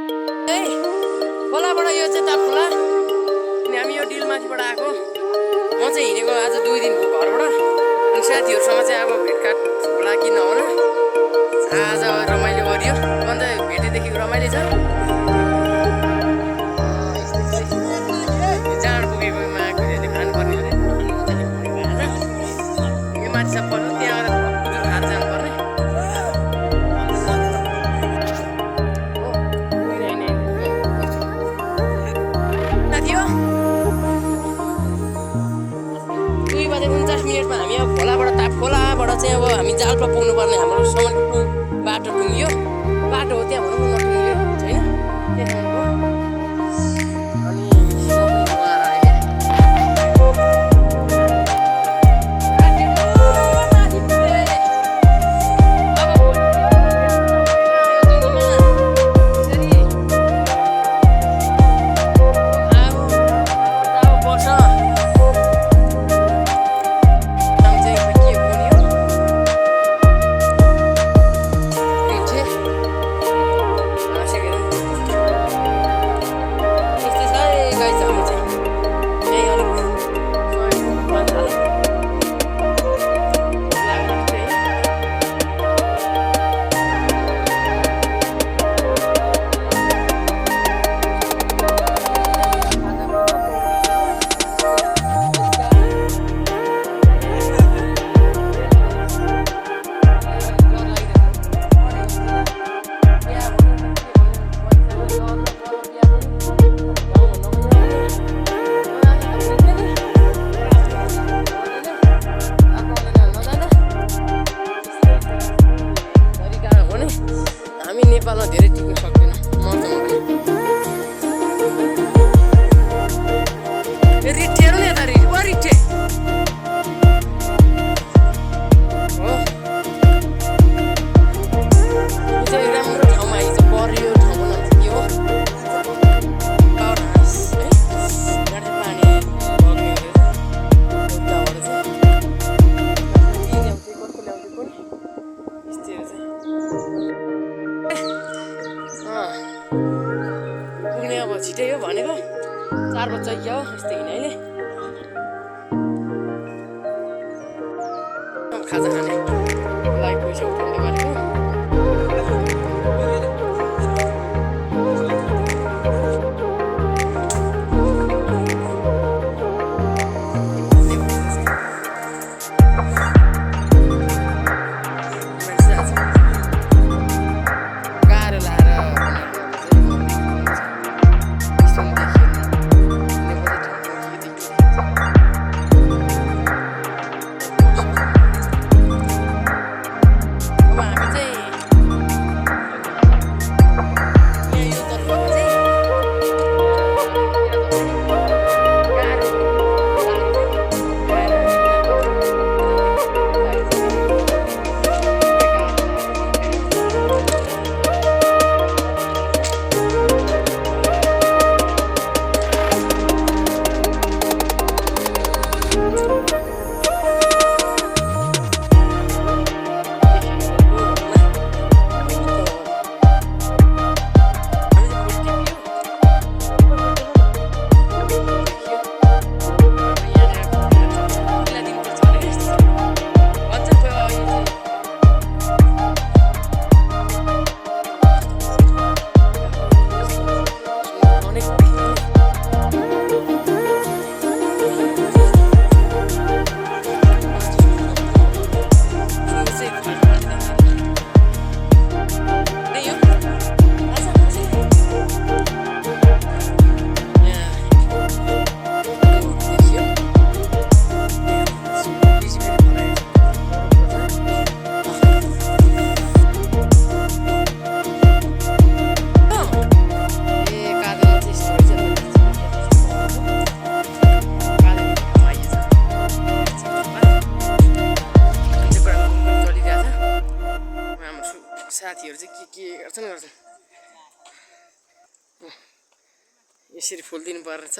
ए खोलाबाट यो चाहिँ ताप खोला अनि हामी यो डिलमाथिबाट आएको म चाहिँ हिँडेको आज 2 दिन भयो घरबाट अनि साथीहरूसँग चाहिँ अब भेटघाट होला कि नहोला आज रमाइलो गरियो अन्त भेटेदेखि रमाइलो छ जाँड पुगेकोमा खुसीले खानुपर्ने हो यो माथि सब पर्छ त्यहाँ हात जानुपर्ने मिनेटमा हामी अब खोलाबाट ताप खोलाबाट चाहिँ अब हामी जालपा पुग्नुपर्ने हाम्रो समयको बाटो टुङ्गियो बाटो हो त्यहाँ भनौँ नटुङ्गियो छैन त्यहाँ हो अनि नेपालमा धेरै टिक्न सक्दैन रिठेर नि यता रिठे हो चाहिँ राम्रो ठाउँमा आइज परियो ठाउँको नाम चाहिँ के हो पावरहाउस है यहाँ चाहिँ पानी बग्ने उताबाट चाहिँ कस्तो ल्याउँथ्यो कुन यस्तै चाहिँ पुग्ने अब छिटै हो भनेको 4 बज्छ हो यस्तै हिँड अहिले खाजा खाने लागि पैसा उठाउँदै गरेको साथीहरु चाहिँ के गर्छन् यसरी फुल दिनु पर्छ।